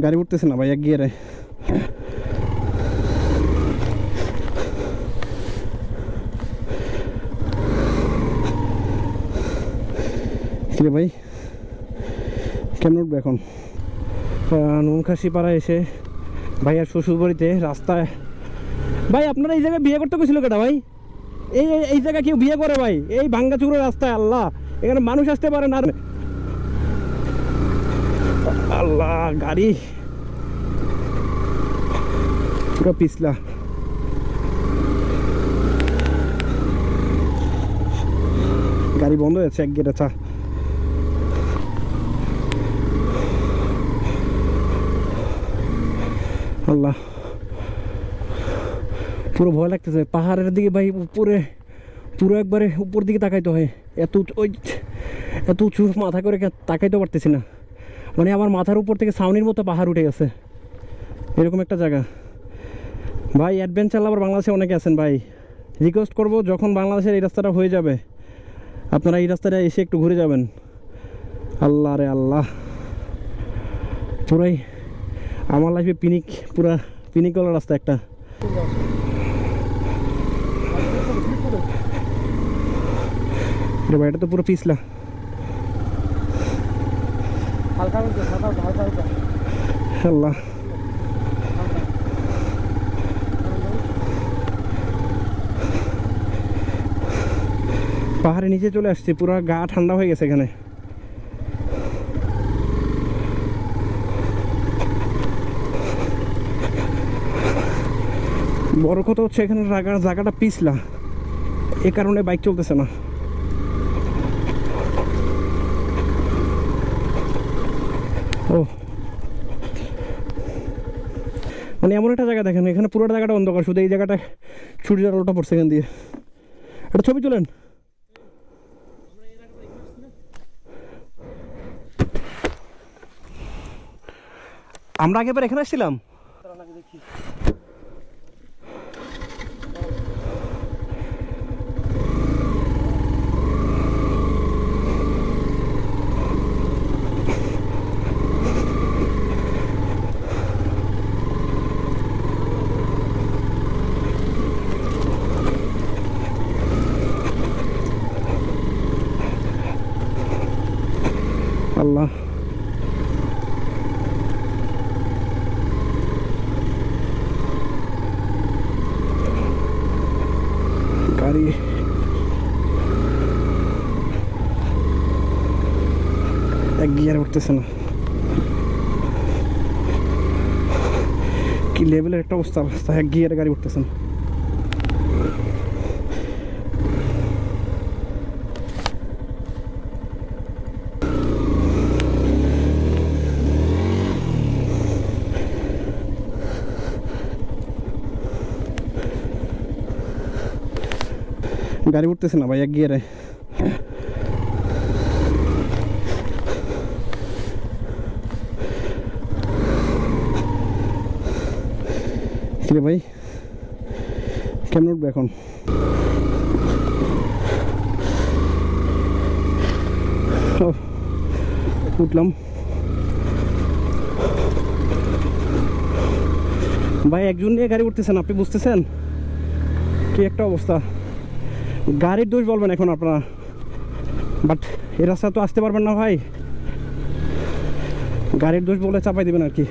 গাড়ি উঠতেছে না ভাই এক গিয়ারে। কিরে ভাই কেমন উঠবে এখন? নুনখাসি পাড়া এসে ভাইয়ার শ্বশুর বাড়িতে রাস্তায়। ভাই আপনারা এই জায়গায় বিয়ে করতে গেছিল কেটা ভাই? এই এই জায়গায় কেউ বিয়ে করে ভাই? এই ভাঙ্গাচুরো রাস্তায় আল্লাহ, এখানে মানুষ আসতে পারে না। আল্লাহ গাড়ি পুরো পিছলা। গাড়ি বন্ধ হয়েছে এক গেটে। চা আল্লাহ পুরো ভয় লাগতেছে। পাহাড়ের দিকে ভাই উপরে পুরো একবারে উপর দিকে তাকাইতে হয়। এত উঁচু মাথা করে তাকাইতে পারতেছি না। মানে আমার মাথার উপর থেকে ছাউনির মতো পাহাড় উঠে গেছে, এরকম একটা জায়গা। ভাই অ্যাডভেঞ্চার লাভার বাংলাদেশে অনেকে আছেন ভাই, রিকোয়েস্ট করবো যখন বাংলাদেশের এই রাস্তাটা হয়ে যাবে আপনারা এই রাস্তাটা এসে একটু ঘুরে যাবেন। আল্লাহ রে আল্লাহ, পুরাই আমার লাইফে পুরা পিনিকওয়ালা রাস্তা একটা। ভাই এটা তো পুরো পিছলা। আল্লাহ পাহাড়ের নিচে চলে আসছে, পুরো গা ঠান্ডা হয়ে গেছে এখানে। বড় কথা হচ্ছে এখানে জায়গাটা পিছলা, এ কারণে বাইক চলতেছে না। ও মানে এমন একটা জায়গা দেখেন, এখানে পুরোটা জায়গাটা অন্ধকার, শুধু এই জায়গাটা সূর্যের আলোটা পড়ছে এখান দিয়ে। একটা ছবি তোলেন। আমরা আগেবার এখানে আসছিলাম। আল্লাহ গাড়ি এক গিয়ারে উঠতেছে না, কি লেভেলের একটা অবস্থা। এক গিয়ারে গাড়ি উঠতেছে না। গাড়ি উঠতেছে না ভাই এক গিয়ারে। কিরে ভাই কেমন উঠবে এখন? উঠলাম ভাই, একজন নিয়ে গাড়ি উঠতেছেন, আপনি বুঝতেছেন কি একটা অবস্থা। গাড়ির দোষ বলবেন এখন আপনারা, বাট এই রাস্তা তো আসতে পারবেন না ভাই, গাড়ির দোষ বলে চাপাই দেবেন আর কি।